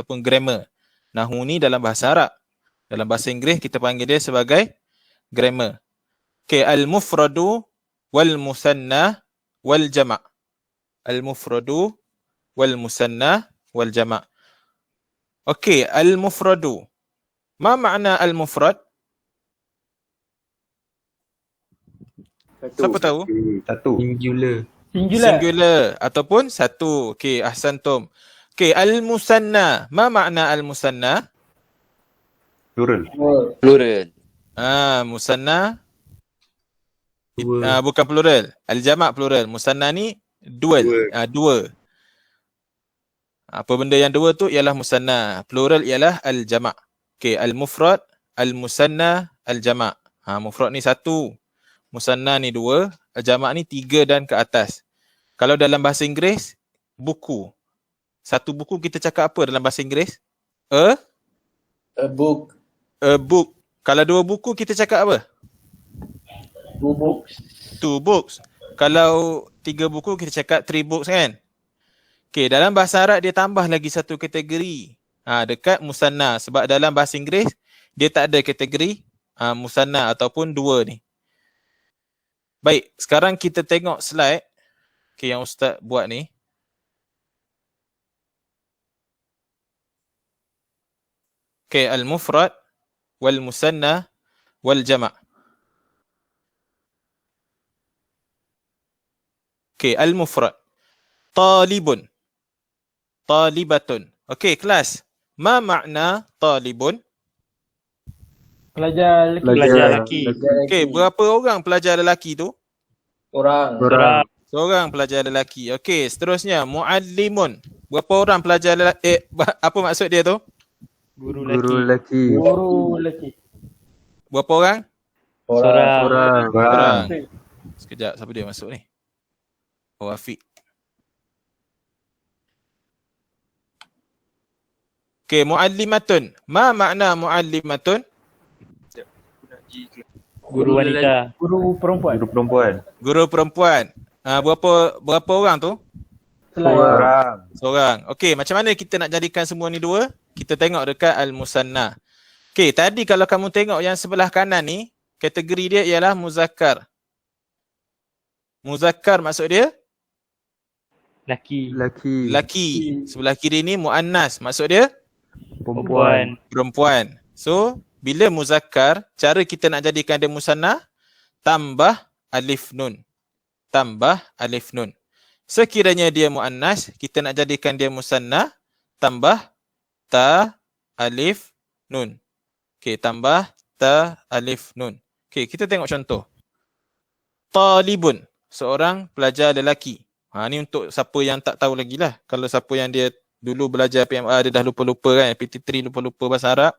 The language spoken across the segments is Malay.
ataupun grammar. Nahwu ni dalam bahasa Arab. Dalam bahasa Inggeris kita panggil dia sebagai grammar. Okey, al-mufradu wal musanna wal jama'. Al-mufradu wal musanna wal jama'. Okey, al-mufradu. Ma makna al-mufrad? Siapa tahu? Satu. Singular ataupun satu. Okey, ahsantum. Okey, al-musanna. Ma makna al-musanna? Plural. Musanna bukan plural. Al-jama' plural. Musanna ni dual. Dua. Apa benda yang dua tu ialah musanna. Plural ialah al-jama'. Okey, al-mufrad, al-musanna, al-jama'. Mufrad ni satu. Musanna ni dua. Al-jama' ni tiga dan ke atas. Kalau dalam bahasa Inggeris, buku. Satu buku kita cakap apa dalam bahasa Inggeris? A book. A book. Kalau dua buku kita cakap apa? Two books. Kalau tiga buku kita cakap three books kan? Okey, dalam bahasa Arab dia tambah lagi satu kategori. Dekat musanna. Sebab dalam bahasa Inggeris dia tak ada kategori musanna ataupun dua ni. Baik, sekarang kita tengok slide yang Ustaz buat ni. Okey, al-mufrad wal musanna wal jama'. Okey, al-mufrad. Talibun. Talibatun. Okey, kelas. Ma makna talibun? Pelajar lelaki. Okey, berapa orang pelajar lelaki tu? Seorang pelajar lelaki. Okey, seterusnya muallimun. Berapa orang pelajar lelaki? Apa maksud dia tu? Guru lelaki. Berapa orang? Orang. Sekejap, siapa dia masuk ni? Afiq. Okey, muallimatun. Ma makna muallimatun? Guru wanita. Guru perempuan. Guru perempuan. Berapa orang tu? Seorang. Okey, macam mana kita nak jadikan semua ni dua? Kita tengok dekat al-musanna. Okey, tadi kalau kamu tengok yang sebelah kanan ni, kategori dia ialah muzakkar. Muzakkar maksud dia? Laki. Sebelah kiri ni muannas. Maksud dia? Perempuan. So, bila muzakkar, cara kita nak jadikan dia musanna, tambah alif nun. Sekiranya dia muannas, kita nak jadikan dia musanna, tambah ta alif nun. Okey, tambah ta alif nun. Okey, kita tengok contoh. Talibun, seorang pelajar lelaki. Ni untuk siapa yang tak tahu lagi lah. Kalau siapa yang dia dulu belajar PMA, dia dah lupa-lupa kan, PT3 lupa-lupa bahasa Arab.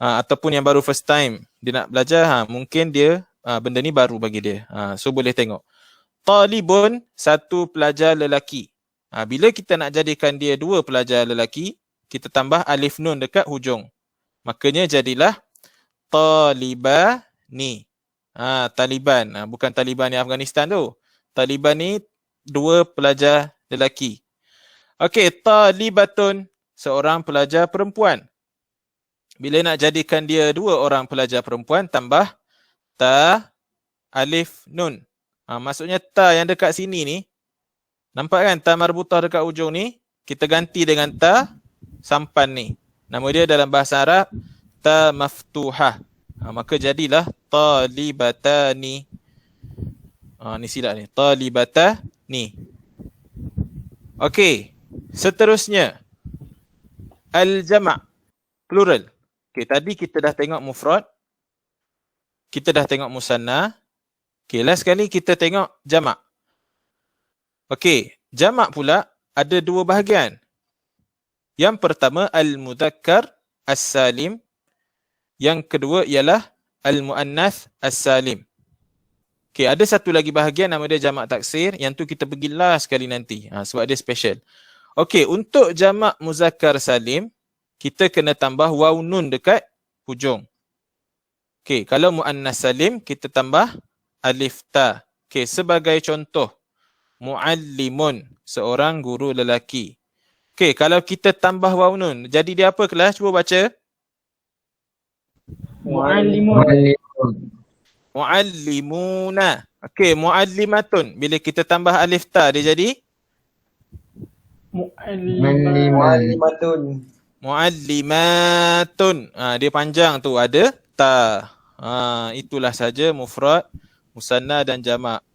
Ataupun yang baru first time dia nak belajar, mungkin dia benda ni baru bagi dia. So boleh tengok. Talibun, satu pelajar lelaki. Bila kita nak jadikan dia dua pelajar lelaki, kita tambah alif nun dekat hujung. Makanya jadilah talibani. Taliban. Bukan Taliban ni Afghanistan tu. Taliban ni dua pelajar lelaki. Okey, talibatun, seorang pelajar perempuan. Bila nak jadikan dia dua orang pelajar perempuan, tambah ta alif nun. Maksudnya ta yang dekat sini ni, nampak kan ta marbutah dekat ujung ni, kita ganti dengan ta sampan ni. Nama dia dalam bahasa Arab ta maftuhah. Maka jadilah talibatani. Ni silap ni. Talibatani. Okey, seterusnya al-jama', plural. Okey, tadi kita dah tengok mufrad, kita dah tengok musanna. Okey, last sekali kita tengok jama'. Okey, jama' pula ada dua bahagian. Yang pertama al-mudzakkar as-salim. Yang kedua ialah al-muannas as-salim. Okey, ada satu lagi bahagian nama dia jama' taksir, yang tu kita pergi last sekali nanti. Sebab dia special. Okey, untuk jama' muzakkar salim, kita kena tambah waw nun dekat hujung. Okey, kalau muannas salim, kita tambah alif ta. Okey, sebagai contoh, muallimun, seorang guru lelaki. Okey, kalau kita tambah waw nun, jadi dia apa kelas? Cuba baca. Muallimun. Muallimuna. Okey, muallimatun. Bila kita tambah alif ta, dia jadi Muallimatun. muallimatun. Dia panjang tu, ada ta. Itulah saja mufrad, musanna dan jamak.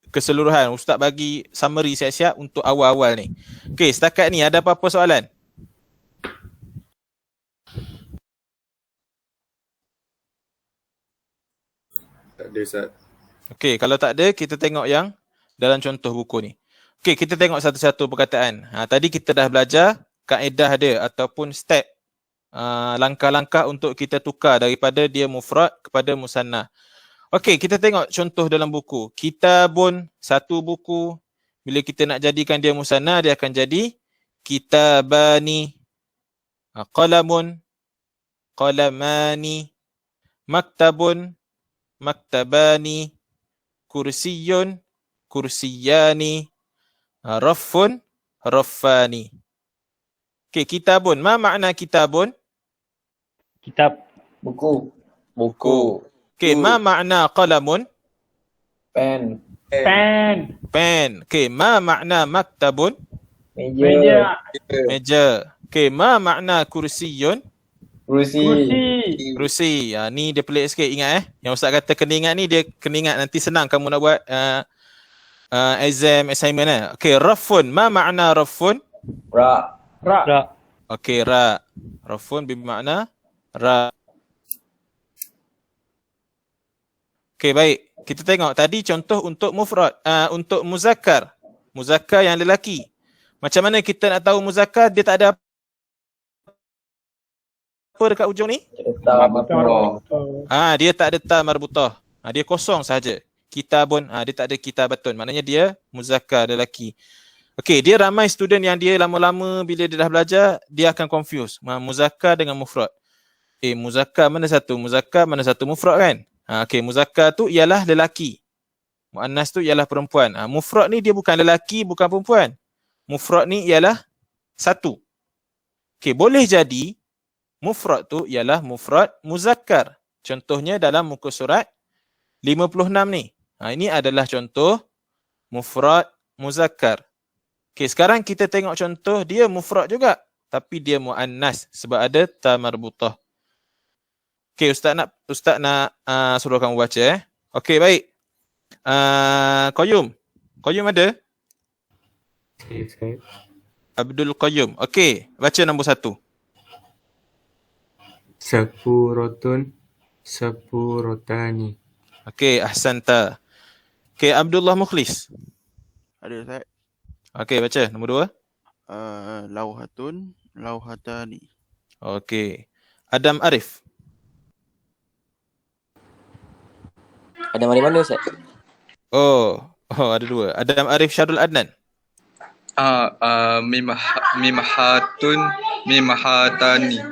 Keseluruhan ustaz bagi summary siap-siap untuk awal-awal ni. Okey, setakat ni ada apa-apa soalan? Tak ada Ustaz. Okey, kalau tak ada kita tengok yang dalam contoh buku ni. Okey, kita tengok satu-satu perkataan. Tadi kita dah belajar kaedah dia ataupun step langkah-langkah untuk kita tukar daripada dia mufrad kepada musanna. Okey, kita tengok contoh dalam buku. Kitabun, satu buku. Bila kita nak jadikan dia musanna, dia akan jadi kitabani. Qalamun, qalamani. Maktabun, maktabani. Kursiyun, kursiyani. Raffun, raffani. Okey, kitabun. Ma makna kitabun? Kitab. Buku. Buku. Okey, ma makna qalamun? Pen. Pen. Okey, ma makna maktabun? Meja. Meja. Okey, ma makna kursiyun? Kursi. Kerusi. Ni dia pelik sikit, ingat Yang ustaz kata kena ingat ni, dia kena ingat, nanti senang kamu nak buat exam assignment Okey, raffun. Ma makna raffun? Ra. Okey, ra. Raffun bermakna ra. Okey, baik. Kita tengok tadi contoh untuk mufrad, untuk muzakkar. Muzakkar yang lelaki. Macam mana kita nak tahu muzakkar dia tak ada apa dekat ujung ni? Dia tak ada ta marbutah. Dia kosong saja. Kitabun, dia tak ada kitabatun. Maknanya dia muzakkar lelaki. Okey, dia ramai student yang dia lama-lama bila dia dah belajar, dia akan confuse muzakkar dengan mufrad. Muzakkar mana satu? Muzakkar mana satu mufrad kan? Okey, muzakkar tu ialah lelaki. Muannas tu ialah perempuan. Mufrad ni dia bukan lelaki, bukan perempuan. Mufrad ni ialah satu. Okey, boleh jadi mufrad tu ialah mufrad muzakkar. Contohnya dalam muka surat 56 ni. Ini adalah contoh mufrad muzakkar. Okey, sekarang kita tengok contoh dia mufrad juga, tapi dia muannas sebab ada ta marbutah. Okey, ustaz nak suruh kamu baca Okey, baik. Qayyum ada? Saya. Abdul Qayyum. Okey, baca nombor 1. Sapurotun, sapurotani. Okey, ahsanta. Okey, Abdullah Mukhlis. Ada Ustaz. Okey, baca nombor 2. Lauhatun, lauhatani. Okey. Adam Arif. Ada mana-mana Ustaz? Oh, ada 2. Adam Arif Syarul Adnan. Mimhatun, mimhatani.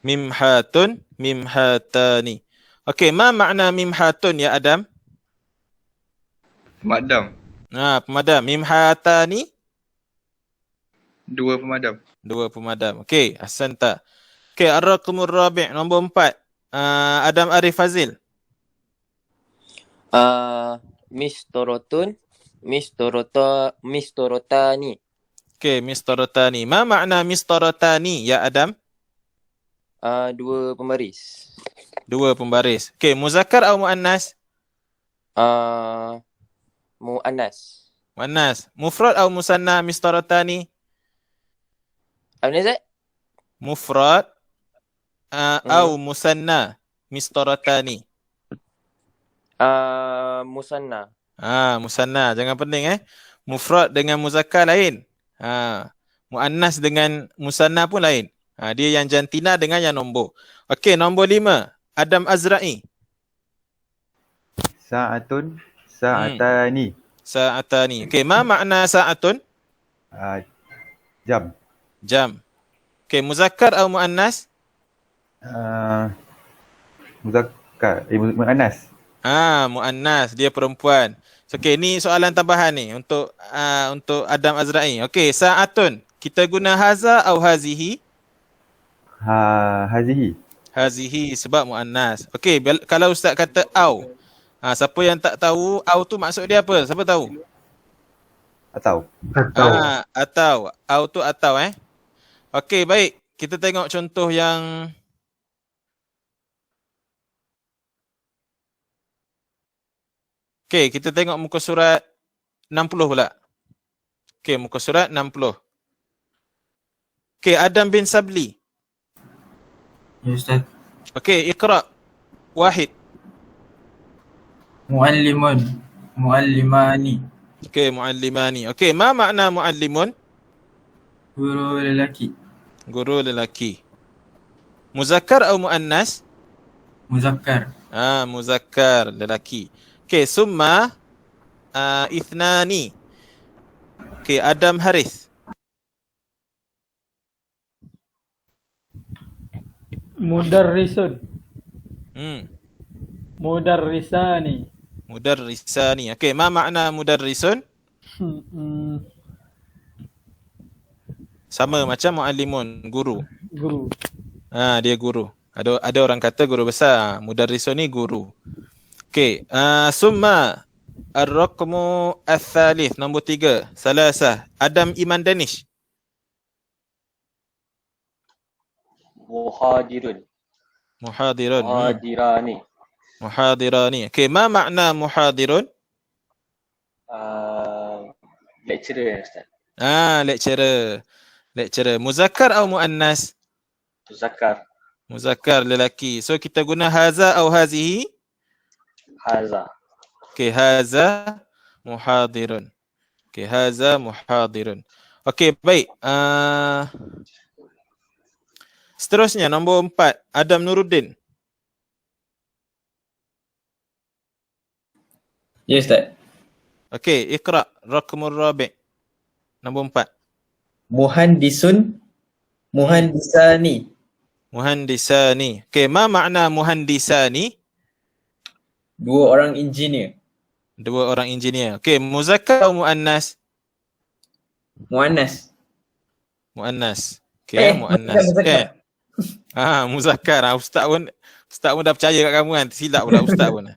Mimhatun, mimhatani. Okey, ma makna mimhatun ya Adam? Pemadam. Pemadam. Mimhatani? Dua pemadam. 2 pemadam. Okey, ahsanta. Okey, ar-raqmur rabi', nombor 4. Adam Arif Fazil. Mistorotun, mistorotani. Okey, mistarotani. Ma makna mistarotani ya Adam? 2 pembaris. 2 pembaris. Okey, muzakkar atau muannas? Muannas. Muannas. Mufrad atau musanna mistarotani? Apa ni Ustaz? Mufrad atau musanna mistarotani? Musanna. Musanna. Jangan pening Mufrad dengan muzakkar lain. Muannas dengan musanna pun lain. Dia yang jantina dengan yang nombor. Okey, nombor 5. Adam Azra'i. Sa'atun, sa'atani. Sa'atani. Okey, ma makna sa'atun? Jam. Jam. Okey, muzakkar atau muannas? Muzakkar, muannas. Muannas, dia perempuan. Okey, ni soalan tambahan ni untuk Adam Azra'i. Okey, sa'atun. Kita guna haza atau hazihi? Hazihi. Hazihi sebab muannas. Okey, kalau ustaz kata au. Siapa yang tak tahu au tu maksud dia apa? Siapa tahu? Atau. Atau. Au tu atau Okey, baik. Kita tengok contoh yang okey, kita tengok muka surat 60 pula. Okey, muka surat 60. Okey, Adam bin Sabli. Ya Ustaz. Okey, iqra. Wahid. Muallimun. Muallimani. Okey, muallimani. Okey, ma makna muallimun? Guru lelaki. Guru lelaki. Muzakkar atau muannas? Muzakkar. Muzakkar lelaki. Okey, summa ithnani. Okey, Adam Haris. Mudarrisun. Mudarrisani. Mudarrisani. Okey, ma makna mudarrisun? Sama macam muallimun, guru. Guru. Dia guru. Ada orang kata guru besar. Mudarrisun ni guru. Okey, summa ar-raqmu ats-tsalits, nombor 3. Salasah. Adam Iman Danish. Muhadirun. Muhadirun. Muhadirani. Muhadirani. Okey, ma makna muhadirun? Lecturer Ustaz. Lecturer. Lecturer. Muzakkar atau muannas? Muzakkar. Muzakkar lelaki. So kita guna haza atau hazihi? Haza. Okey, haza muhadirun. Okey, haza muhadirun. Okey, baik. Seterusnya nombor 4, Adam Nuruddin. Ya Ustaz. Okey, iqra raqmur rabi'. Nombor 4. Muhandisun. Muhandisani. Muhandisani. Okey, ma makna muhandisani? Dua orang engineer. Dua orang engineer. Okey, muzakkar atau muannas? Muannas. Muannas. Okey, muannas. Muzakkar. Muzakkar. Ustaz pun dah percaya kat kamu kan. Silap pula ustaz pun.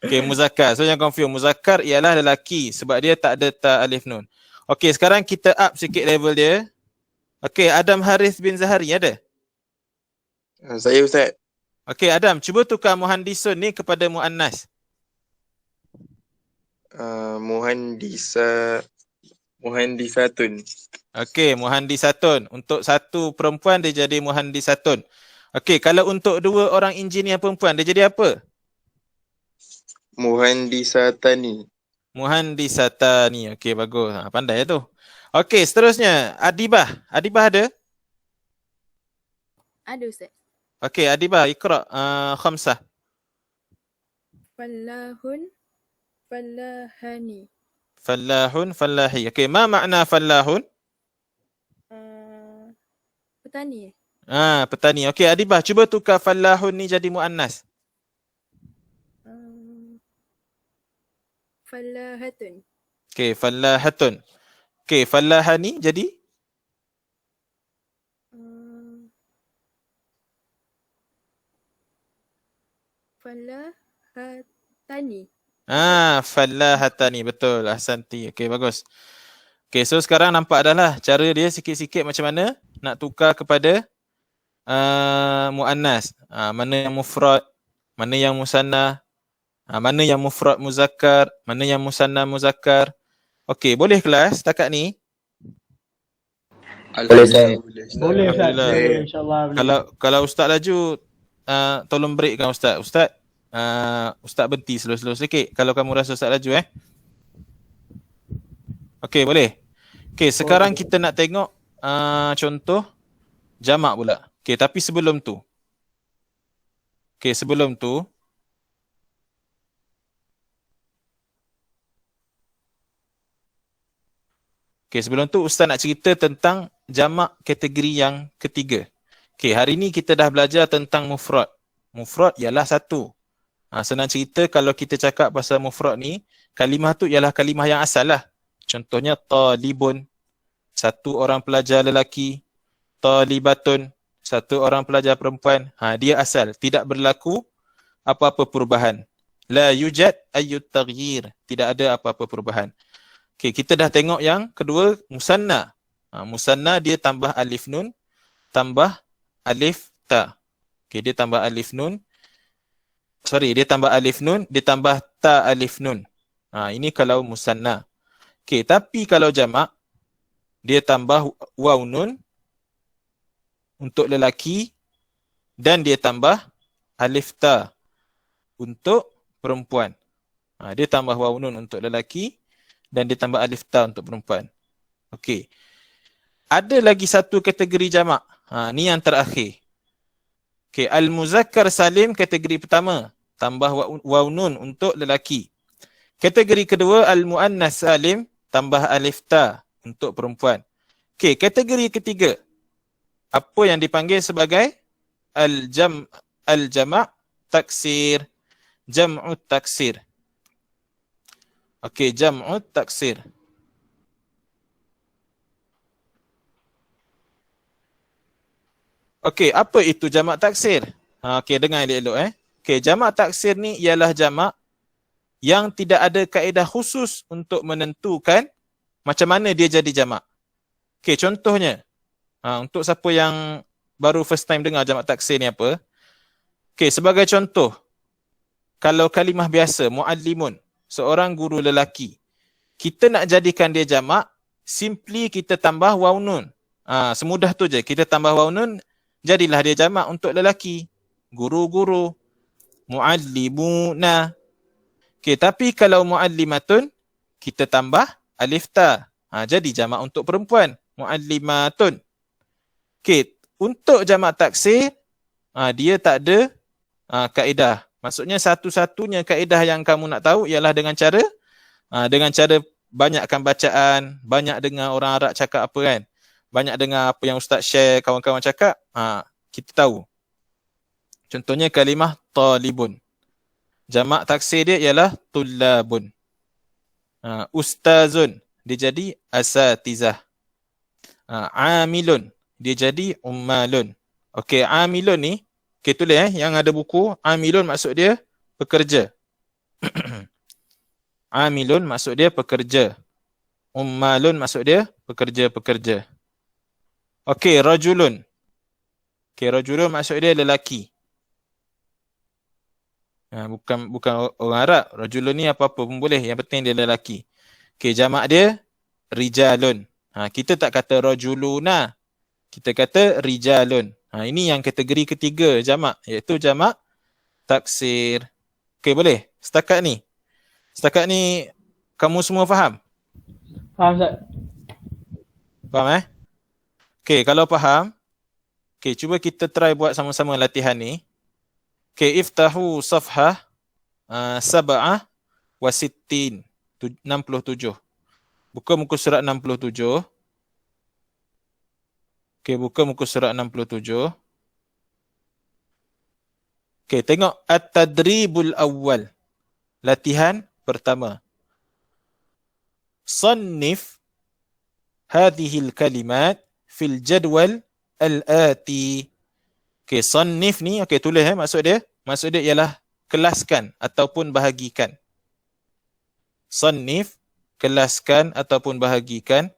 Okey, muzakkar. So jangan confuse. Muzakkar ialah lelaki sebab dia tak ada ta alif nun. Okey, sekarang kita up sikit level dia. Okey, Adam Haris bin Zahari ada? Saya Ustaz. Okey, Adam, cuba tukar muhandisun ni kepada muannas. Muhandisatun. Okey, muhandisatun. Untuk satu perempuan dia jadi muhandisatun. Okey, kalau untuk dua orang engineer perempuan dia jadi apa? Muhandisatani. Muhandisatani. Okey, bagus. Pandai tu. Okey, seterusnya Adibah. Adibah ada? Ada Ustaz. Okey, Adibah, iqra khamsah. Fallahun. Fallahani. Fallahun, fallahi. Okey, ma makna fallahun? Petani. Petani. Okey, Adibah, cuba tukar fallahun ni jadi muannas. Fallahatun. Okey, fallahatun. Okey, fallahani jadi? Fallahatani. Fallahatani. Betul. Ahsanti. Okey, bagus. Okey, so sekarang nampak dah lah cara dia sikit-sikit macam mana nak tukar kepada muannas. Mana yang mufrad, mana yang musanna, mana yang mufrad muzakkar, mana yang musanna muzakkar. Okey, boleh kelas setakat ni? Boleh Ustaz. Boleh Ustaz. Alhamdulillah. Boleh, InsyaAllah boleh. Kalau ustaz laju, tolong breakkan ustaz. Ustaz berhenti slow-slow sikit kalau kamu rasa ustaz laju Okey, boleh. Okey, sekarang kita nak tengok contoh jamak pula. Okey, tapi sebelum tu. Sebelum tu ustaz nak cerita tentang jamak kategori yang ketiga. Okey, hari ni kita dah belajar tentang mufrad. Mufrad ialah satu. Senang cerita kalau kita cakap pasal mufrad ni, kalimah tu ialah kalimah yang asal lah. Contohnya talibun, satu orang pelajar lelaki. Talibatun, satu orang pelajar perempuan. Dia asal, tidak berlaku apa-apa perubahan. La yujad ayyut taghyir, tidak ada apa-apa perubahan. Okey, kita dah tengok yang kedua, musanna. Musanna dia tambah alif nun, tambah alif ta. Okey, dia tambah alif nun. Dia tambah alif nun, dia tambah ta alif nun. Ini kalau musanna. Okey, tapi kalau jamak, dia tambah waw nun untuk lelaki dan dia tambah alif ta untuk perempuan. Dia tambah waw nun untuk lelaki dan dia tambah alif ta untuk perempuan. Okey. Ada lagi satu kategori jamak. Ni yang terakhir. Okey, al-muzakkar salim kategori pertama, tambah waw nun untuk lelaki. Kategori kedua al-muannas salim, tambah alif ta untuk perempuan. Okey, kategori ketiga, apa yang dipanggil sebagai al-jama' taksir. Jam'ut taksir. Okey, jam'ut taksir. Okey, apa itu jamak taksir? Okey, dengar elok-elok Okey, jamak taksir ni ialah jamak yang tidak ada kaedah khusus untuk menentukan macam mana dia jadi jamak. Okey, contohnya, untuk siapa yang baru first time dengar jamak taksir ni apa? Okey, sebagai contoh, kalau kalimah biasa, muallimun, seorang guru lelaki, kita nak jadikan dia jamak, simply kita tambah waw nun. Semudah tu je, kita tambah waw nun, jadilah dia jamak untuk lelaki. Guru-guru, muallimuna. Okey, tapi kalau muallimatun, kita tambah alif ta. Jadi jamak untuk perempuan, muallimatun. Okey, untuk jamak taksir, dia tak ada kaedah. Maksudnya satu-satunya kaedah yang kamu nak tahu ialah dengan cara banyakkan bacaan, banyak dengar orang Arab cakap apa kan. Banyak dengar apa yang ustaz share, kawan-kawan cakap, kita tahu. Contohnya kalimah talibun. Jamak taksir dia ialah tullabun. Ustazun, dia jadi asatizah. Amilun, dia jadi ummalun. Okey, amilun ni, okey tulis yang ada buku, amilun maksud dia pekerja. Amilun maksud dia pekerja. Ummalun maksud dia pekerja-pekerja. Okey, rajulun. Okey, rajulun maksud dia lelaki. Bukan orang Arab. Rajulun ni apa-apa pun boleh, yang penting dia lelaki. Okey, jamak dia rijalun. Kita tak kata rajuluna. Kita kata rijalun. Ini yang kategori ketiga jamak, iaitu jamak taksir. Okey, boleh? Setakat ni kamu semua faham? Faham Ustaz? Faham Okey, kalau faham, okey, cuba kita try buat sama-sama latihan ni. Okey, iftahu safhah 7 wa 60, 67. Buka muka surat 67. Okey, buka muka surat 67. Okey, tengok at-tadribul awwal. Latihan pertama. Sannif hadhil kalimat fil jadwal al-ati. Okey, sannif ni, okey tulis maksud dia. Maksud dia ialah kelaskan ataupun bahagikan. Sannif, kelaskan ataupun bahagikan.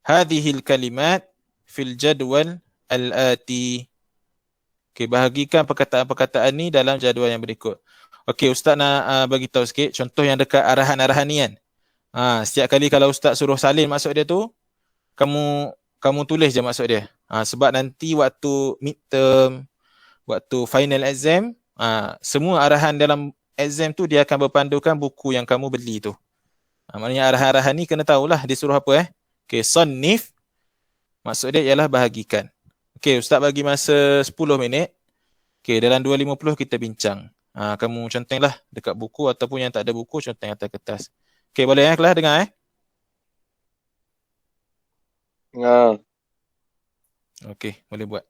Hadhil kalimat fil jadwal al-ati. Okey, bahagikan perkataan-perkataan ni dalam jadual yang berikut. Okey, ustaz nak bagi tahu sikit contoh yang dekat arahan-arahan ni kan. Setiap kali kalau ustaz suruh salin maksud dia tu, kamu tulis je maksud dia. Sebab nanti waktu midterm, waktu final exam, semua arahan dalam exam tu dia akan berpandukan buku yang kamu beli tu. Maknanya arahan-arahan ni kena tahulah dia suruh apa Okey, sannif maksud dia ialah bahagikan. Okey, ustaz bagi masa 10 minit. Okey, dalam 2.50 kita bincang. Kamu contenglah dekat buku ataupun yang tak ada buku, conteng atas kertas. Okey, boleh kelas dengar Okey, boleh buat.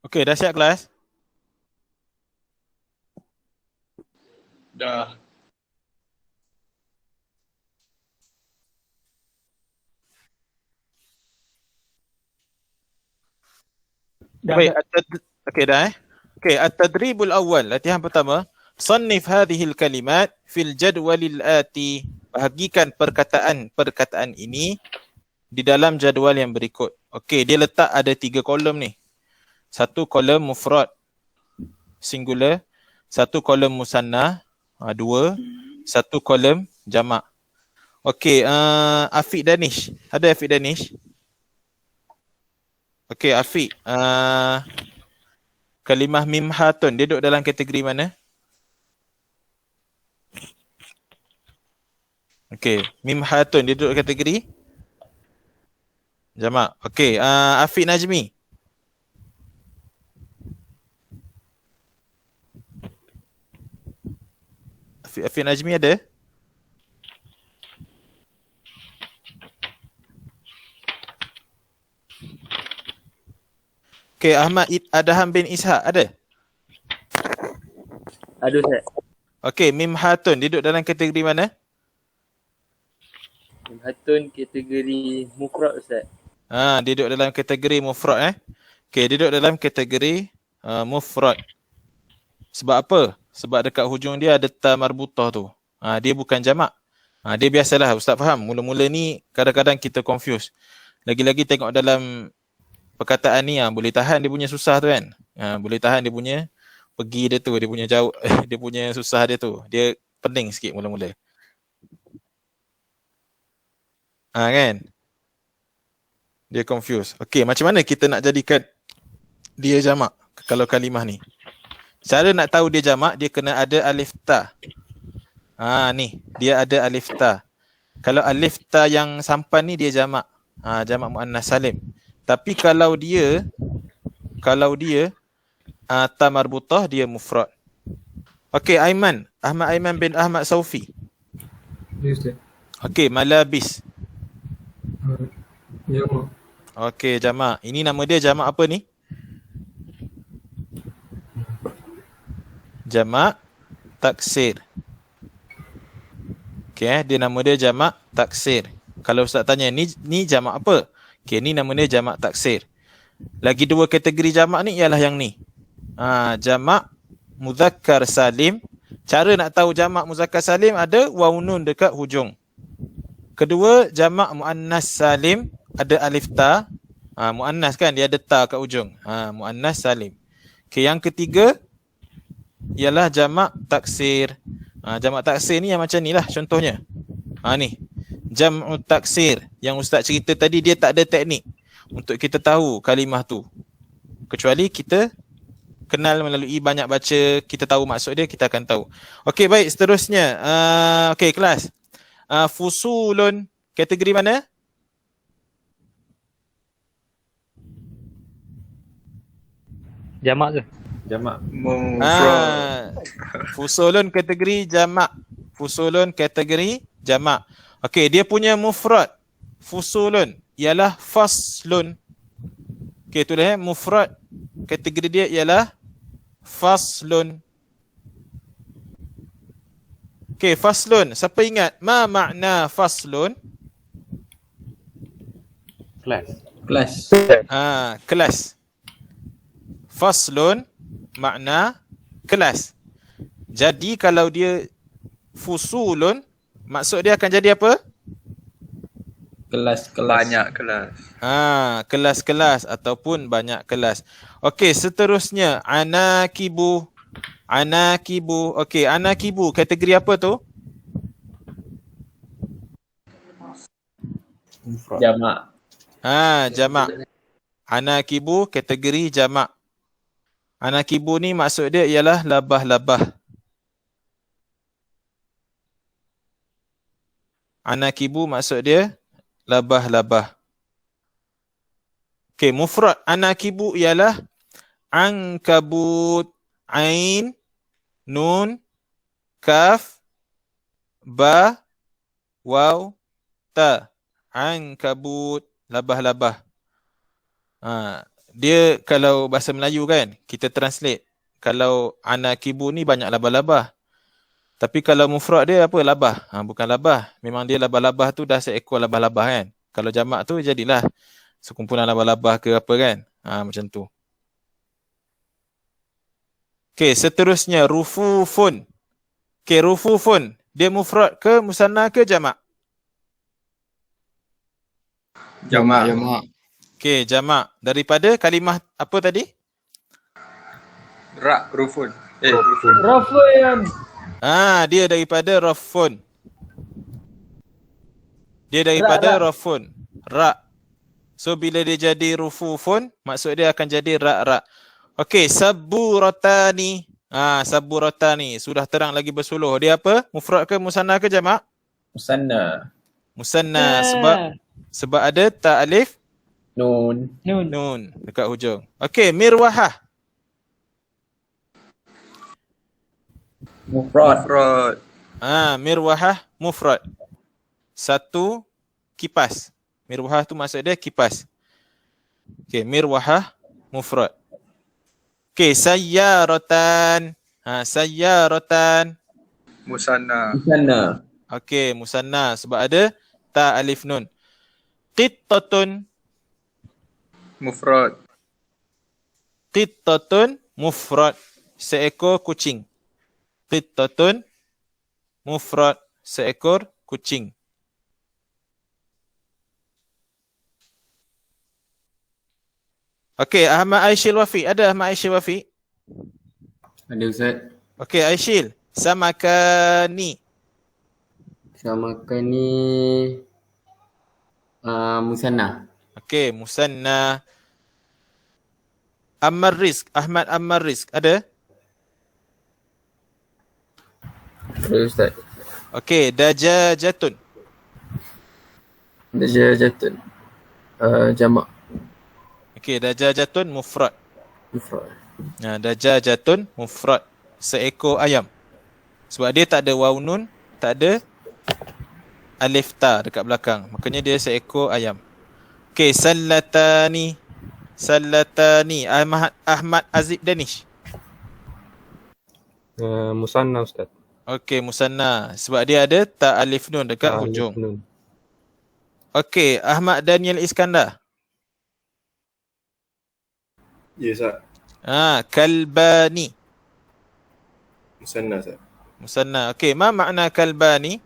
Okey, dah siap kelas? Dah. Baik, okey dah Okey, at-tadribul awal, latihan pertama. Sannif hadhil kalimat fil jadwalil ati. Bahagikan perkataan ini di dalam jadual yang berikut. Okey, dia letak ada 3 kolom ni. Satu kolom mufrad singular, satu kolom musanna, 2, satu kolom jamak. Okey, Afiq Danish. Ada Afiq Danish? Okey, Afiq. Kalimah mimhatun, dia duduk dalam kategori mana? Okey, mimhatun, dia duduk kategori jamak. Okey, Afiq Najmi. Afiq Najmi ada? Okey, Ahmad Adham bin Ishaq ada? Ada Ustaz. Okey, mimhatun, dia duduk dalam kategori mana? Mimhatun kategori mufrad Ustaz. Dia duduk dalam kategori mufrad Okey, dia duduk dalam kategori mufrad. Sebab apa? Sebab dekat hujung dia ada ta marbutah tu. Dia bukan jamak. Dia biasalah, Ustaz faham. Mula-mula ni kadang-kadang kita confuse. Lagi-lagi tengok dalam perkataan ni, boleh tahan dia punya susah tu kan. Boleh tahan dia punya pergi dia tu, dia punya jauh, dia punya susah dia tu. Dia pening sikit mula-mula. Kan? Dia confuse. Okey, macam mana kita nak jadikan dia jamak kalau kalimah ni? Cara nak tahu dia jamak, dia kena ada alif ta. Ni, dia ada alif ta. Kalau alif ta yang sampan ni dia jamak. Jamak muannas salim. Tapi kalau dia ta marbutah, dia mufrad. Okey, Aiman, Ahmad Aiman bin Ahmad Saufi. Ya Ustaz. Okey, malabis. Jamak. Okey, jamak. Ini nama dia jamak apa ni? Jamak taksir. Okey, dia nama dia jamak taksir. Kalau Ustaz tanya, ni jamak apa? Okey, ni nama dia jamak taksir. Lagi 2 kategori jamak ni ialah yang ni. Jamak muzakkar salim. Cara nak tahu jamak muzakkar salim, ada waw nun dekat hujung. Kedua, jamak muannas salim, ada alif ta. Muannas kan, dia ada ta kat ujung. Muannas salim. Okey, yang ketiga ialah jamak taksir. Jamak taksir ni yang macam ni lah contohnya. Ni. Jam'u taksir yang Ustaz cerita tadi, dia tak ada teknik untuk kita tahu kalimah tu. Kecuali kita kenal melalui banyak baca, kita tahu maksud dia, kita akan tahu. Okey, baik, seterusnya. Okey, kelas. Fusulun, kategori mana? Jamak je. Jamak. Mufrad. Fusulun kategori jamak. Fusulun kategori jamak. Okey, dia punya mufrad fusulun ialah faslun. Okey, tu dah mufrad kategori dia ialah faslun. Okey, faslun. Siapa ingat ma makna faslun? Kelas. Kelas. Kelas. Faslun makna kelas. Jadi kalau dia fusulun, maksud dia akan jadi apa? Kelas. Banyak kelas. Kelas-kelas ataupun banyak kelas. Okey, seterusnya anakibu. Anakibu. Okey, anakibu kategori apa tu? Jamak. Jamak. Anakibu kategori jamak. Anakibu ni maksud dia ialah labah-labah. Anakibu maksud dia labah-labah. Okey, mufrad anakibu ialah ankabut, ain, nun, kaf, ba, waw, ta. Ankabut, labah-labah. dia kalau bahasa Melayu kan, kita translate. Kalau anakibu ni banyak labah-labah. Tapi kalau mufrad dia apa? Labah. Bukan labah. Memang dia labah-labah tu dah seekor labah-labah kan. Kalau jamak tu jadilah sekumpulan labah-labah ke apa kan. Macam tu. Okey, seterusnya rufufun. Okey, rufufun. Dia mufrad ke musanna ke jamak? Jamak. Okey, jamak. Daripada kalimah apa tadi? Ra, rufun. Rafun. Dia daripada rafun. Dia daripada rafun. Ra. So bila dia jadi rufufun, maksud dia akan jadi ra. Okey, saburatani. Saburatani. Sudah terang lagi bersuluh. Dia apa? Mufrad ke musanna ke jamak? Musanna. Musanna. Sebab ada ta alif Nun. nun dekat hujung. Okey, mirwahah. Mufrad. Mufrad. Mirwahah mufrad. Satu kipas. Mirwahah tu maksud dia kipas. Okey, mirwahah mufrad. Okey, sayyaratan. Sayyaratan. Musanna. Musanna. Okey, musanna sebab ada ta alif nun. Qittatun. Mufrad. Qittatun mufrad. Seekor kucing. Qittatun mufrad. Seekor kucing. Okey, Ahmad Aishil Wafi. Ada Ahmad Aishil Wafi? Ada Ustaz. Okey, Aishil. Samakani. Samakan ni musanna. Okey, musanna. Ammar Rizq. Ahmad Ammar Rizq. Ada? Ada Ustaz. Okey, dajajatun. Dajajatun. Jamak. Okey, dajajatun mufrad. Mufrad. Dajajatun mufrad. Seekor ayam. Sebab dia tak ada waw nun, tak ada alif ta dekat belakang. Makanya dia seekor ayam. Okey, sallatani. Sallatani. Ahmad Azib Danish. Musanna Ustaz. Okey, musanna. Sebab dia ada ta alif nun dekat hujung. Nun. Okey, Ahmad Daniel Iskandar. Ya, Ustaz. Kalbani. Musanna, Ustaz. Musanna. Okey, ma makna kalbani?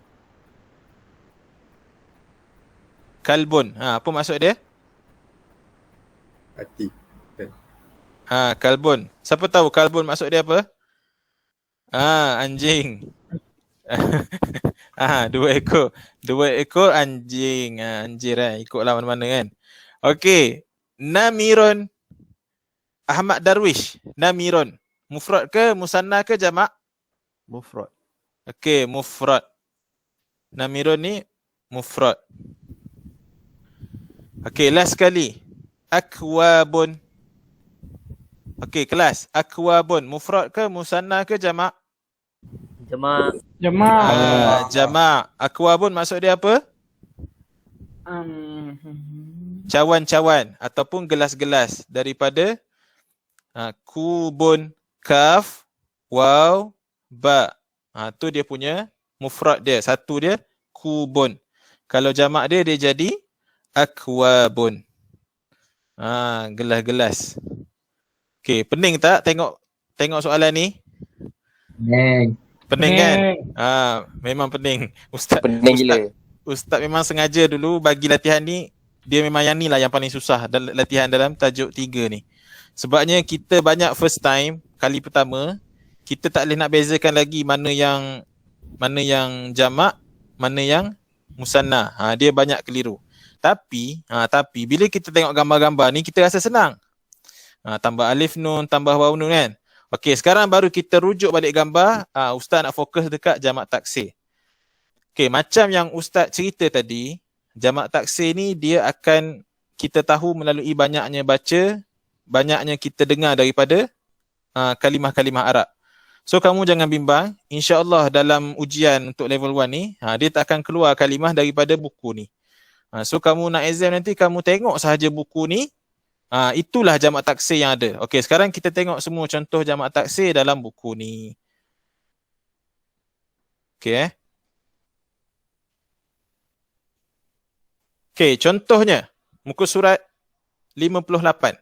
Kalbun. Apa maksud dia? Hati. Kalbun. Siapa tahu kalbun maksud dia apa? Anjing. Dua ekor anjing. Anjir ikutlah mana-mana kan. Okey. Namirun. Ahmad Darwish. Namirun. Mufrad ke musanna ke jamak? Mufrad. Okey, mufrad. Namirun ni mufrad. Okey, last sekali. Akwabun. Okey, kelas. Akwabun. Mufrad ke musanna ke jamak? Jamak. Jamak. Akwabun maksud dia apa? Cawan-cawan ataupun gelas-gelas daripada kubun, kaf, waw, ba. Tu dia punya mufrad dia. Satu dia kubun. Kalau jamak dia jadi akwabun. Gelas-gelas. Okey, pening tak tengok soalan ni? Pening kan? Memang pening. Ustaz gila. Ustaz memang sengaja dulu bagi latihan ni, dia memang yang ni lah yang paling susah dalam latihan dalam tajuk 3 ni. Sebabnya kita banyak first time, kali pertama, kita tak boleh nak bezakan lagi mana yang jamak, mana yang musanna. Dia banyak keliru. Tapi bila kita tengok gambar-gambar ni, kita rasa senang. Tambah alif nun, tambah waw nun kan. Okey, sekarang baru kita rujuk balik gambar. Ustaz nak fokus dekat jamak taksir. Okey, macam yang Ustaz cerita tadi, jamak taksir ni dia akan kita tahu melalui banyaknya baca, banyaknya kita dengar daripada kalimah-kalimah Arab. So kamu jangan bimbang, insya-Allah dalam ujian untuk level 1 ni, dia tak akan keluar kalimah daripada buku ni. So kamu nak exam nanti, kamu tengok sahaja buku ni, Itulah jamak taksir yang ada. Okey, sekarang kita tengok semua contoh jamak taksir dalam buku ni. Okey. Okey, contohnya muka surat 58.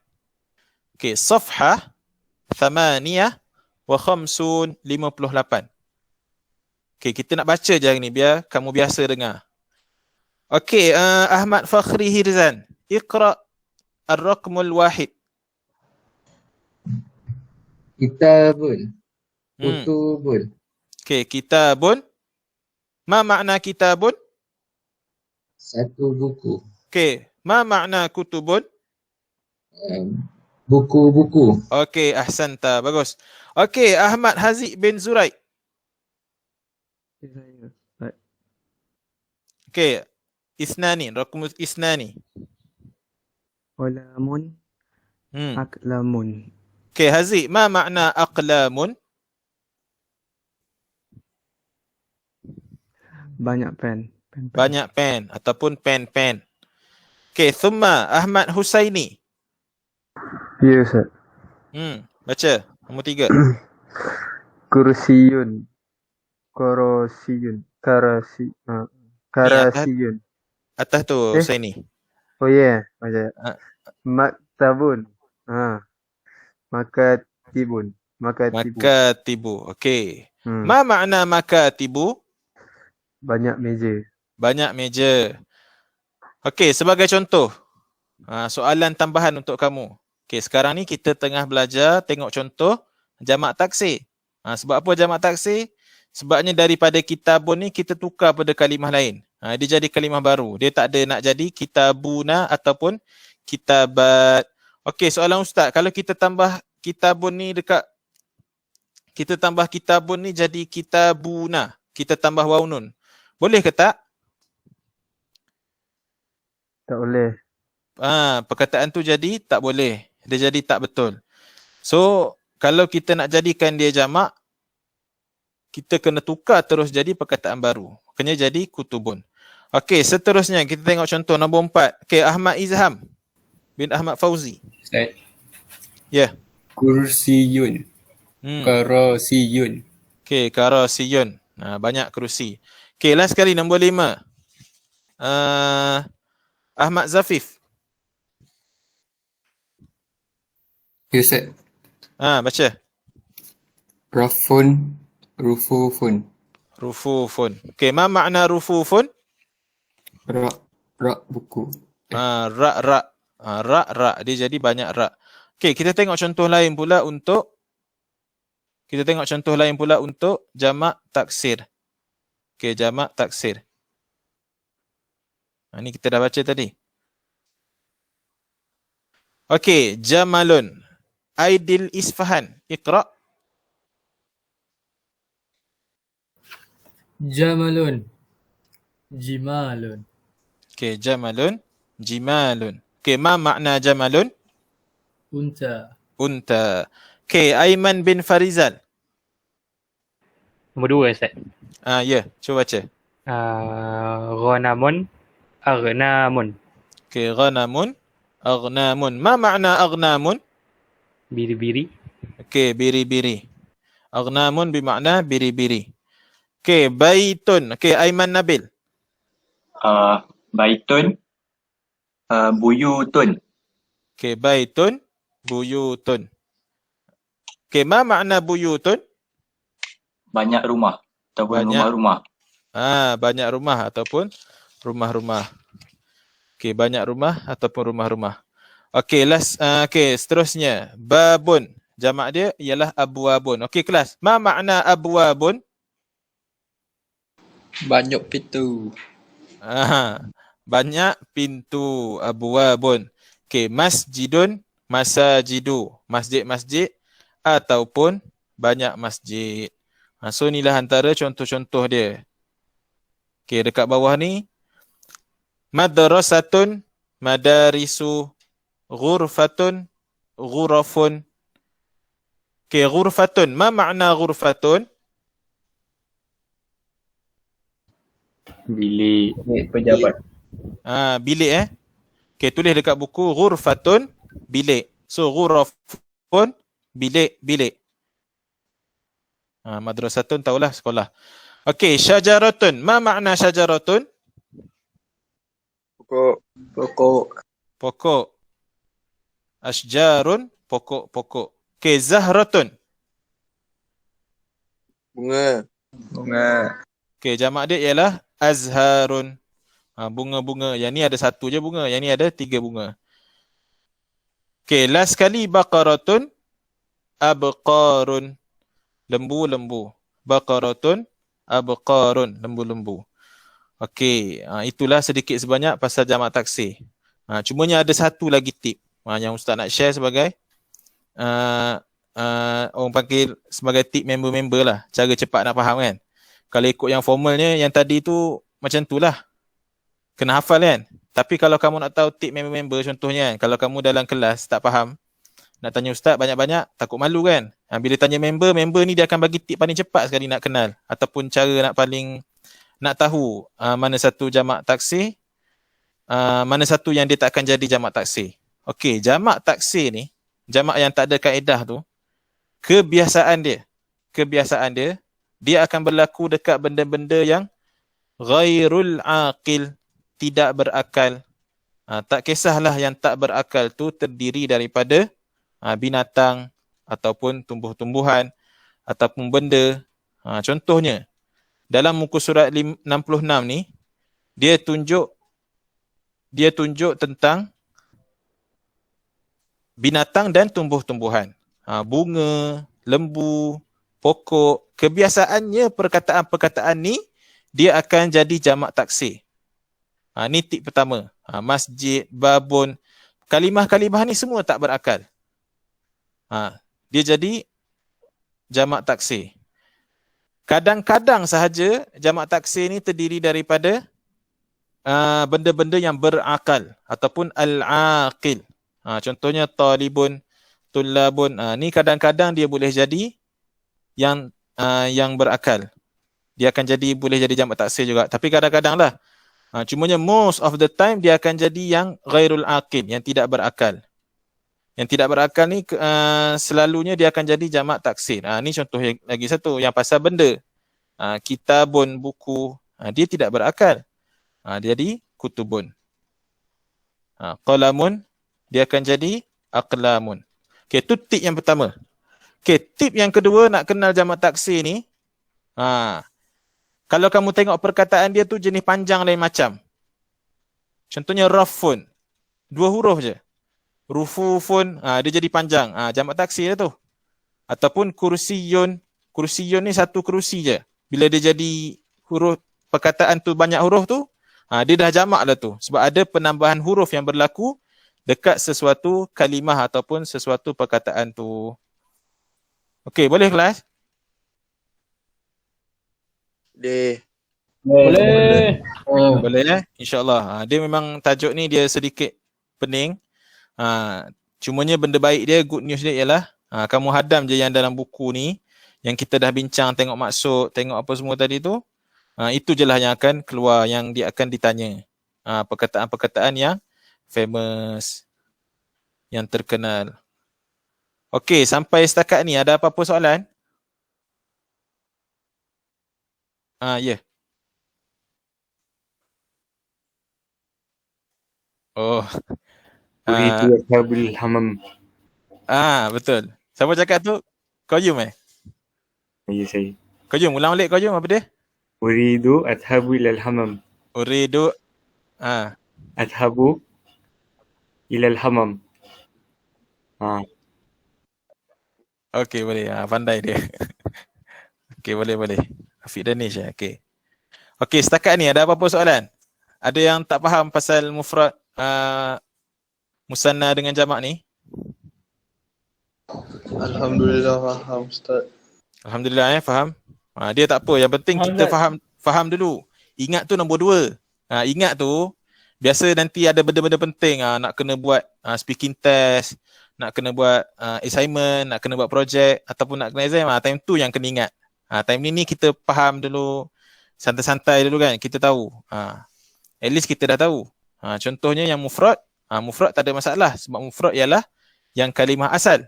Okey, safhah 58. Okey, kita nak baca je hari ni biar kamu biasa dengar. Okey, Ahmad Fakhri Hirzan, Iqra ar-raqmul wahid. Kitabun. Kutubun. Okey, kitabun. Ma makna kitabun? Satu buku. Okey, ma makna kutubun? Buku-buku. Okey, ahsanta, bagus. Okey, Ahmad Haziq bin Zuraid. Okey, isnani, raqmus isnani. Qalamun, Hmm. aqlamun. Okey, Haziq, ma makna aqlamun? Banyak pen. Pen. Banyak pen ataupun pen-pen. Okey, thumma Ahmad Husaini. Ya, Ustaz. Baca nombor 3. Kursiyun. Korosiyun. Karasiyun. Atas tu Husaini. Oh ya, yeah. Ah. Maktabun. Makatibun. Makatibu. Okey. Hmm. Ma makna makatibu? Banyak meja. Banyak meja. Okey, sebagai contoh. Soalan tambahan untuk kamu. Okey, sekarang ni kita tengah belajar tengok contoh jamak taksir. Sebab apa jamak taksir? Sebabnya daripada kitabun ni kita tukar pada kalimah lain. Dia jadi kalimah baru. Dia tak ada nak jadi kitabuna ataupun kitabat. Okey, soalan ustaz, kalau kita tambah kitabun ni kita tambah kitabun ni jadi kitabuna. Kita tambah waw nun. Boleh ke tak? Tak boleh. Perkataan tu jadi tak boleh. Dia jadi tak betul. So, kalau kita nak jadikan dia jamak, kita kena tukar terus jadi perkataan baru. Kena jadi kutubun. Okey, seterusnya kita tengok contoh nombor 4. Okey, Ahmad Izham bin Ahmad Fauzi. Ustaz. Ya. Kursiyun. Karasiyun. Okey, karasiyun. Banyak kerusi. Okey, last sekali nombor 5. Ahmad Zafif. Ya, Ustaz. Baca. Rafun. Rufufun. Rufufun. Okey, ma makna rufufun? Rak buku. Rak. Rak. Dia jadi banyak rak. Okey, kita tengok contoh lain pula untuk jamak taksir. Okey, jamak taksir. Ni kita dah baca tadi. Okey, Jamalun. Aidil Isfahan. Iqra. Jamalun. Jimalun. Okey, Jamalun. Jimalun. Okey, ma makna Jamalun? Unta. Okey, Aiman bin Farizal. Nombor 2, Ustaz. Ya, cuba baca. Ghanamun, agnamun. Okey, ghanamun, agnamun. Ma makna agnamun? Biri-biri. Okey, biri-biri. Agnamun bermakna biri-biri. Okey, baitun. Okey, Aiman Nabil. Baitun, buyutun. Okey, baitun, buyutun. Okey, ma makna buyutun? Banyak rumah ataupun rumah-rumah. Banyak rumah ataupun rumah-rumah. Okey, banyak rumah ataupun rumah-rumah. Okey, seterusnya. Babun. Jamak dia ialah abwabun. Okey, kelas. Ma makna abwabun? Banyak pintu. Banyak pintu. Abwabun. Okey, masjidun, masajidu. Masjid-masjid ataupun banyak masjid. So inilah antara contoh-contoh dia. Okey, dekat bawah ni. Madrasatun, madarisu, ghurfatun, ghurafun. Okey, ghurfatun. Ma makna ghurfatun? Bilik pejabat. Bilik Okey, tulis dekat buku ghurfatun. bilik. So ghurafun bilik. Madrasatun tahulah sekolah. Okey, syajaratun. Ma makna syajaratun? Pokok. Pokok. Asjarun, pokok-pokok. Okey, zahratun. Bunga. Okey, jamak dia ialah azharun. Bunga-bunga. Yang ni ada satu je bunga, yang ni ada 3 bunga. Okey, last sekali baqaratun, abqarun. Lembu-lembu. Baqaratun, abqarun. Lembu-lembu. Okey, itulah sedikit sebanyak pasal jamak taksir. Cumanya ada satu lagi tip yang Ustaz nak share sebagai orang panggil sebagai tip member-member lah. Cara cepat nak faham kan. Kalau ikut yang formalnya, yang tadi tu macam tu lah. Kena hafal kan. Tapi kalau kamu nak tahu tip member-member, contohnya kan, kalau kamu dalam kelas tak faham, nak tanya Ustaz banyak-banyak, takut malu kan. Bila tanya member ni dia akan bagi tip paling cepat sekali nak kenal. Ataupun cara nak tahu mana satu jamak taksir, mana satu yang dia tak akan jadi jamak taksir. Okey, jamak taksir ni, jamak yang tak ada kaedah tu, kebiasaan dia, dia akan berlaku dekat benda-benda yang ghairul aqil, tidak berakal. Tak kisahlah yang tak berakal tu terdiri daripada binatang ataupun tumbuh-tumbuhan ataupun benda. Contohnya dalam muka surat 66 ni dia tunjuk tentang binatang dan tumbuh-tumbuhan. Bunga, lembu, pokok. Kebiasaannya perkataan-perkataan ni dia akan jadi jamak taksir. Ni tip pertama. Masjid, babun. Kalimah-kalimah ni semua tak berakal. Dia jadi jamak taksir. Kadang-kadang sahaja jamak taksir ni terdiri daripada benda-benda yang berakal ataupun al-aqil. Contohnya talibun, tullabun. Ni kadang-kadang dia boleh jadi yang berakal. Dia akan boleh jadi jamak taksir juga. Tapi kadang-kadang lah. Cumanya most of the time dia akan jadi yang ghairul aqil, yang tidak berakal. Yang tidak berakal ni selalunya dia akan jadi jamak taksir. Ni contoh lagi satu yang pasal benda. Kitabun, buku. Dia tidak berakal. Dia jadi kutubun. Qalamun, dia akan jadi aqlamun. Okey, tu tip yang pertama. Okey, tip yang kedua nak kenal jamak taksir ni. Kalau kamu tengok perkataan dia tu jenis panjang lain macam. Contohnya rafun. 2 huruf je. Rufufun, dia jadi panjang. Jamak taksir tu. Ataupun kursiyun. Kursiyun ni satu kerusi je. Bila dia jadi huruf, perkataan tu banyak huruf tu, dia dah jamak lah tu. Sebab ada penambahan huruf yang berlaku dekat sesuatu kalimah ataupun sesuatu perkataan tu. Okey, boleh kelas? Boleh. Boleh InsyaAllah. Dia memang tajuk ni dia sedikit pening. Cumanya benda baik dia, good news dia ialah kamu hadam je yang dalam buku ni, yang kita dah bincang, tengok maksud, tengok apa semua tadi tu. Itu je lah yang akan keluar, yang dia akan ditanya. Perkataan-perkataan yang famous, yang terkenal. Okey, sampai setakat ni ada apa-apa soalan? Ya. Oh. Uridu ashabul hamam. Betul. Siapa cakap tu? Qayyum Ya, saya. Qayyum, ulang balik Qayyum, apa dia? Uridu ashabu ilal hamam. Uridu Ashabu ilal hamam. Okey, boleh. Pandai dia. Okey, boleh. Afiq Danish okey. Okey, setakat ni ada apa-apa soalan? Ada yang tak faham pasal mufrad musanna dengan jamak ni? Alhamdulillah faham Ustaz. Alhamdulillah faham. Dia tak apa, yang penting kita faham dulu. Ingat tu nombor 2. Ingat tu biasa nanti ada benda-benda penting, nak kena buat speaking test, nak kena buat assignment, nak kena buat projek ataupun nak kena exam. Time tu yang kena ingat. Time ni kita faham dulu, santai-santai dulu kan, kita tahu. At least kita dah tahu. Contohnya yang mufrad Mufrad tak ada masalah sebab mufrad ialah yang kalimah asal.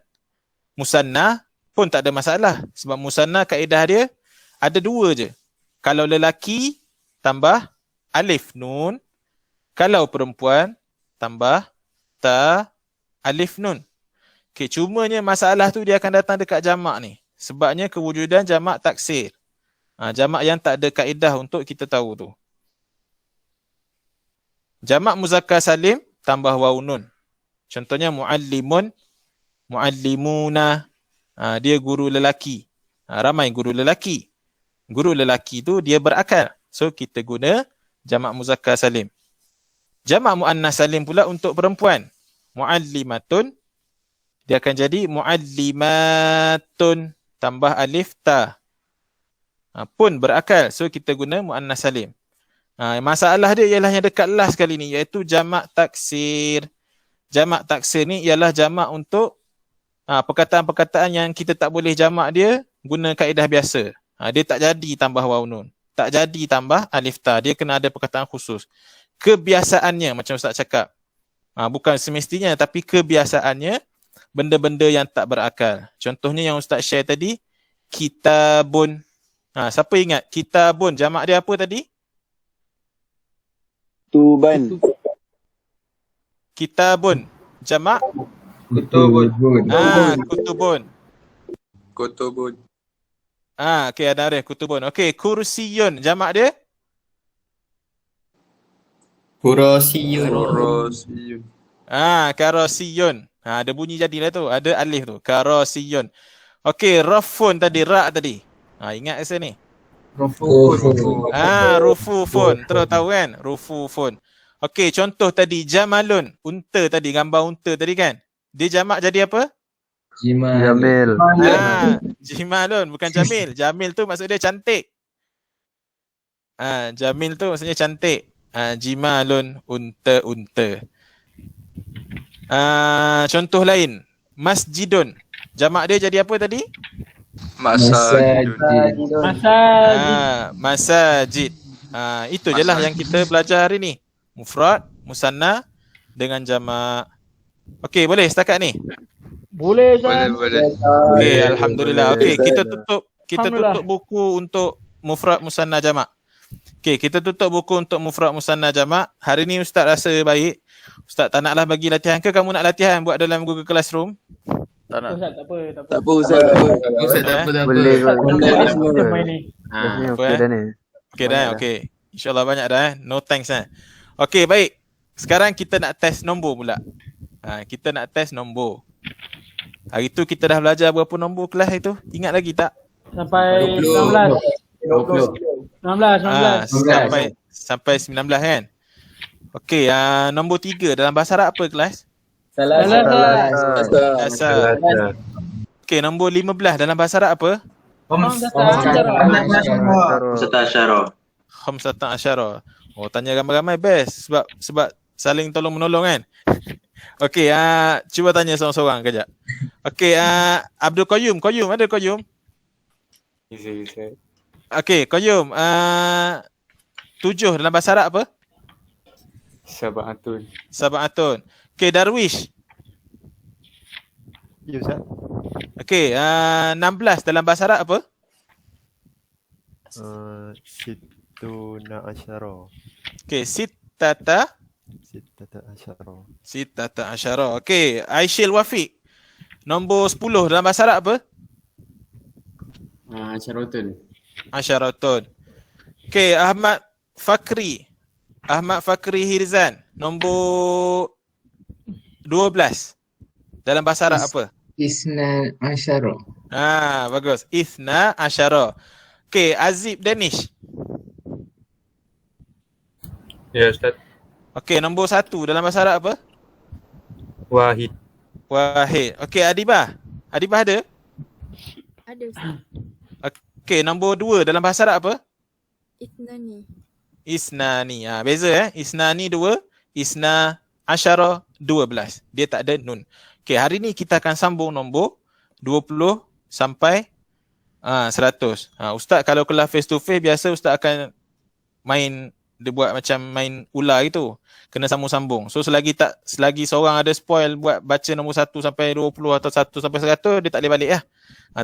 Musanna pun tak ada masalah sebab musanna kaedah dia ada dua je. Kalau lelaki tambah alif nun, kalau perempuan tambah ta alif nun. Okey, cumanya masalah tu dia akan datang dekat jamak ni. Sebabnya kewujudan jamak taksir. Jamak yang tak ada kaedah untuk kita tahu tu. Jamak muzakkar salim tambah waw nun. Contohnya muallimun, muallimuna. Dia guru lelaki. Ramai guru lelaki. Guru lelaki tu dia berakal. So kita guna jamak muzakkar salim. Jamak muannas salim pula untuk perempuan. Muallimatun dia akan jadi muallimatun tambah alif ta. Pun berakal. So kita guna muannas salim. Masalah dia ialah yang dekat last kali ni iaitu jamak taksir. Jamak taksir ni ialah jamak untuk perkataan-perkataan yang kita tak boleh jamak dia guna kaedah biasa. Dia tak jadi tambah waw nun. Tak jadi tambah alif ta. Dia kena ada perkataan khusus. Kebiasaannya macam Ustaz cakap. Bukan semestinya tapi kebiasaannya benda-benda yang tak berakal. Contohnya yang Ustaz share tadi, kitabun. Siapa ingat kitabun jamak dia apa tadi? Tuban. Kitabun jamak Kutubun. kutubun. Kutubun. Okey, ada kutubun. Okey, kursiyun jamak dia? Kurasiyun. Kurasiyun. Karasiyun. Ada bunyi jadilah tu. Ada alif tu. Karasiyun. Okey, rafun tadi, ra tadi. Ingat rasa ni? Rufufun. Terus tahu kan? Rufufun. Okey, contoh tadi jamalun. Unta tadi, gambar unta tadi kan? Dia jamak jadi apa? Jamil. Jimalun, bukan Jamil. Jamil tu maksud dia cantik. Jamil tu maksudnya cantik. Jimalun, unta. Contoh lain, masjidun. Jamak dia jadi apa tadi? Masajid. Masajid. Itu je lah yang kita belajar hari ni. Mufrad, musanna dengan jamak. Okey, boleh setakat ni? Boleh. Okey, alhamdulillah. Okey, kita tutup buku untuk mufrad musanna jamak. Okey, kita tutup buku untuk mufrad musanna jamak. Hari ni Ustaz rasa baik. Ustaz tak naklah bagi latihan ke kamu nak latihan buat dalam Google Classroom? Tak nak. Tak apa. Tak apa Ustaz. Boleh. Okey dah ni. Okey dah. Okey. InsyaAllah banyak dah. No thanks Okey, baik. Sekarang kita nak test nombor pula. Kita nak test nombor. Hari tu kita dah belajar berapa nombor kelas itu? Ingat lagi tak? Sampai 19. 19. Sampai 19 kan? Okey, nombor 3 dalam bahasa Arab apa kelas? Salah. Okey, nombor 15 dalam bahasa Arab apa? Khamsata asyara. Oh, tanya ramai-ramai best sebab saling tolong menolong kan? Okey, cuba tanya seorang-seorang kejap. Okey, Abdul Qayyum, ada Qayyum? Bisa. Okey, Qayyum, 7 dalam bahasa Arab apa? Sab'atun. Okey, Darwish. Ya Ustaz. Okey, 16 dalam bahasa Arab apa? Sittuna asyara. Okey, sittata asyara. Okey, Aishil Wafiq. Nombor 10 dalam bahasa Arab apa? Asyaratun. Okey, Ahmad Fakri Hirzan. Nombor 12 dalam bahasa Arab apa? Isna asyara. Bagus. Ithna asyara. Okey, Azib Danish. Ya Ustaz. Okey, nombor 1 dalam bahasa Arab apa? Wahid. Okey, Adibah ada? Ada Ustaz. Okey, nombor 2 dalam bahasa Arab apa? Isnani. Beza Isnani 2, Isna asyara 12. Dia tak ada nun. Okey, hari ni kita akan sambung nombor 20 sampai 100. Ustaz kalau kelas face to face biasa Ustaz akan main dia buat macam main ular gitu. Kena sambung-sambung. So selagi seorang ada spoil buat baca nombor 1 sampai 20 atau 1 sampai 100, dia tak boleh balik lah.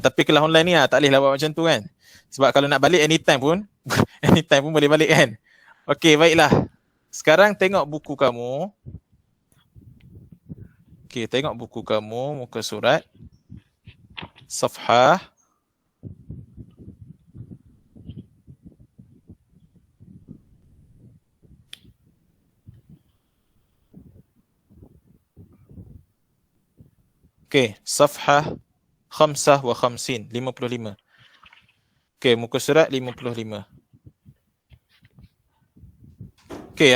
Tapi kelas online ni tak boleh lah buat macam tu kan. Sebab kalau nak balik anytime pun boleh balik kan. Okey, baiklah. Sekarang tengok buku kamu. Okey, tengok buku kamu, muka surat. Safhah. Okey, safhah 55, 55. Okey, muka surat 55. Okey,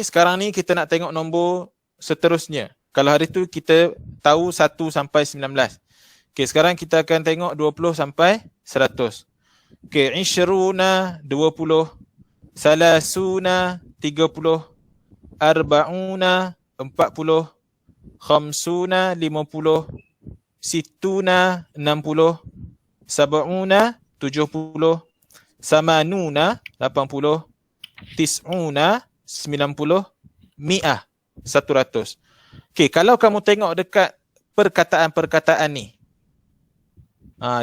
sekarang ni kita nak tengok nombor seterusnya. Kalau hari tu kita tahu 1 sampai 19. Okey, sekarang kita akan tengok 20 sampai 100. Okey, 20, 20, salasuna 30, arba'una 40, khamsuna 50, situna 60, sab'una 70, samanuna 80, tis'una 90, mi'ah 100. Okey, kalau kamu tengok dekat perkataan-perkataan ni,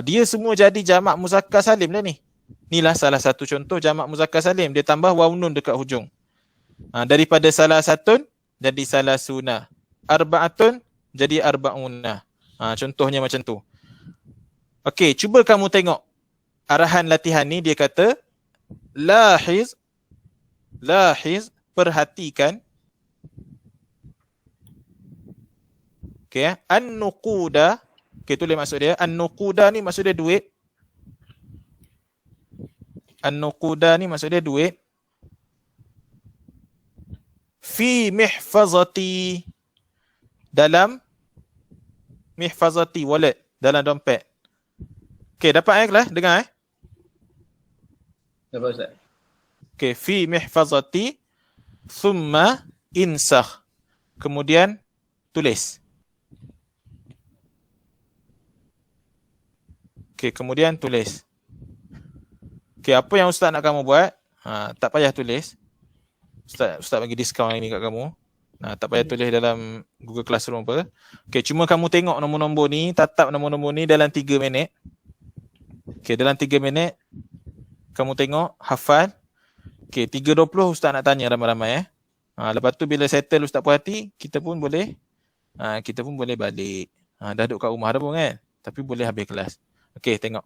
dia semua jadi jamak muzakkar salim dah ni. Inilah salah satu contoh jamak muzakkar salim. Dia tambah waw nun dekat hujung. Daripada salah satun jadi salah suna. Arba'atun jadi arba'una. Contohnya macam tu. Okey, cuba kamu tengok arahan latihan ni. Dia kata lahiz, perhatikan. Okey, an-nuquda. Okey, tulis maksud dia. An-nuquda ni maksud dia duit. An-nuquda ni maksud dia duit. Fi mihfazati, dalam mihfazati, wallet, dalam dompet. Okey, dapat kelas? Dengar Dapat Ustaz. Okey, fi mihfazati thumma insakh. Kemudian tulis. Okey, kemudian tulis. Okey, apa yang ustaz nak kamu buat? Tak payah tulis. Ustaz bagi diskaun ini kat kamu. Tak payah tulis dalam Google Classroom apa. Okey, cuma kamu tengok nombor-nombor ni, tatap nombor-nombor ni dalam 3 minit. Okey, dalam 3 minit kamu tengok, hafal. Okey, 3.20 ustaz nak tanya ramai-ramai lepas tu bila settle ustaz puas hati, kita pun boleh balik. Dah duduk kat rumah dah pun kan. Tapi boleh habis kelas. Okey, tengok.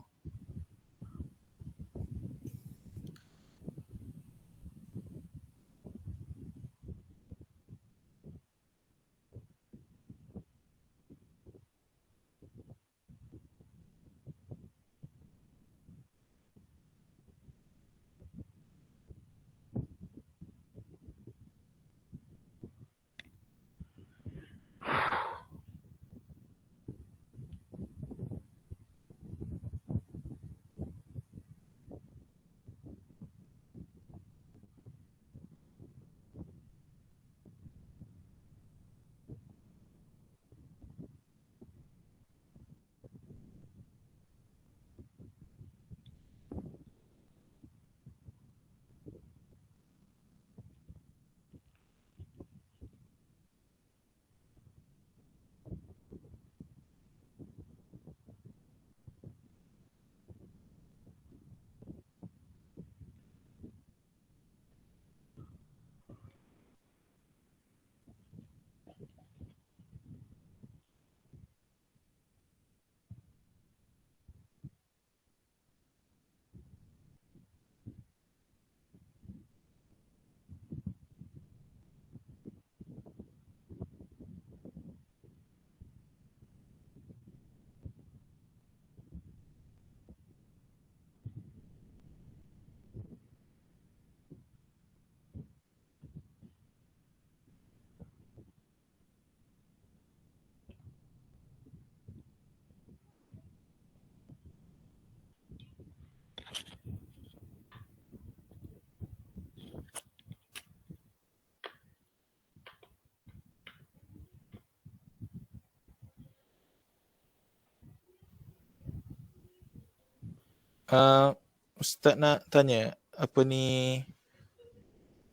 Ustaz nak tanya, apa ni,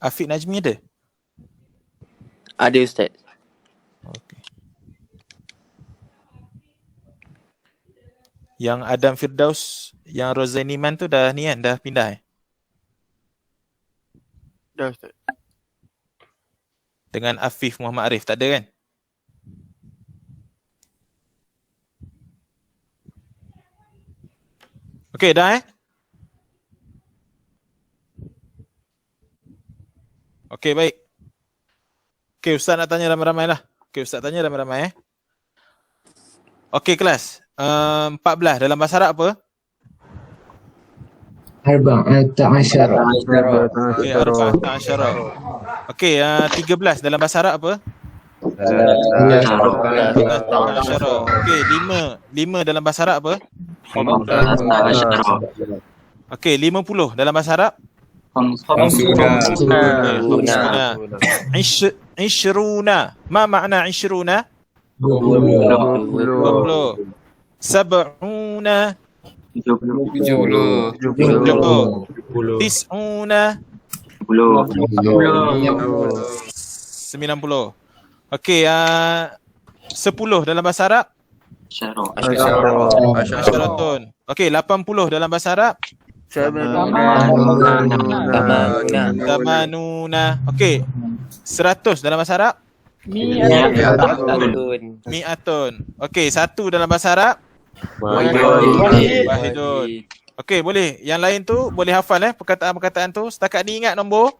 Afiq Najmi ada? Ada Ustaz. Okey. Yang Adam Firdaus, yang Rozaini Man tu dah ni kan, dah pindah Dah Ustaz. Dengan Afif Muhammad Arif, tak ada kan? Okey, dah Okey, baik. Okey, Ustaz nak tanya ramai-ramai lah. Okey, Ustaz tanya ramai-ramai Okey, kelas. 14 dalam bahasa Arab apa? Arba'ata asyara. Okey, Arba'ata asyara. Okey, 13 dalam bahasa Arab apa? Asyara. Okey, 5 dalam bahasa Arab apa? Okey, 50 dalam bahasa Arab? Ishruna. Ma makna ishruna? 20. Sab'una. 70. Tis'una. 90. Okey, 10 dalam bahasa Arab? Asyaratun. Okey, 80 dalam bahasa Arab? Tamanuna. Okey, 100 dalam bahasa Arab? Mi'atun. Okey, 1 dalam bahasa Arab? Wahidun. Okey, boleh. Yang lain tu boleh hafal perkataan-perkataan tu. Setakat ni ingat nombor?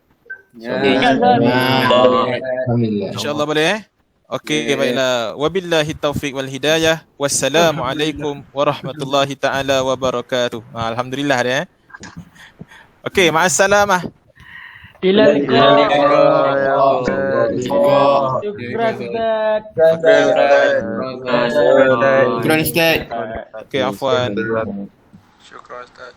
Ingat Ustaz. Alhamdulillah. InsyaAllah boleh Okey, baiklah. Wabillahi taufiq wal hidayah. Wassalamualaikum warahmatullahi taala wabarakatuh. Alhamdulillah dia Okey, ma'assalamah. Ila Syukran Ustaz. Syukran Ustaz. Okey, afwan. Syukran Ustaz.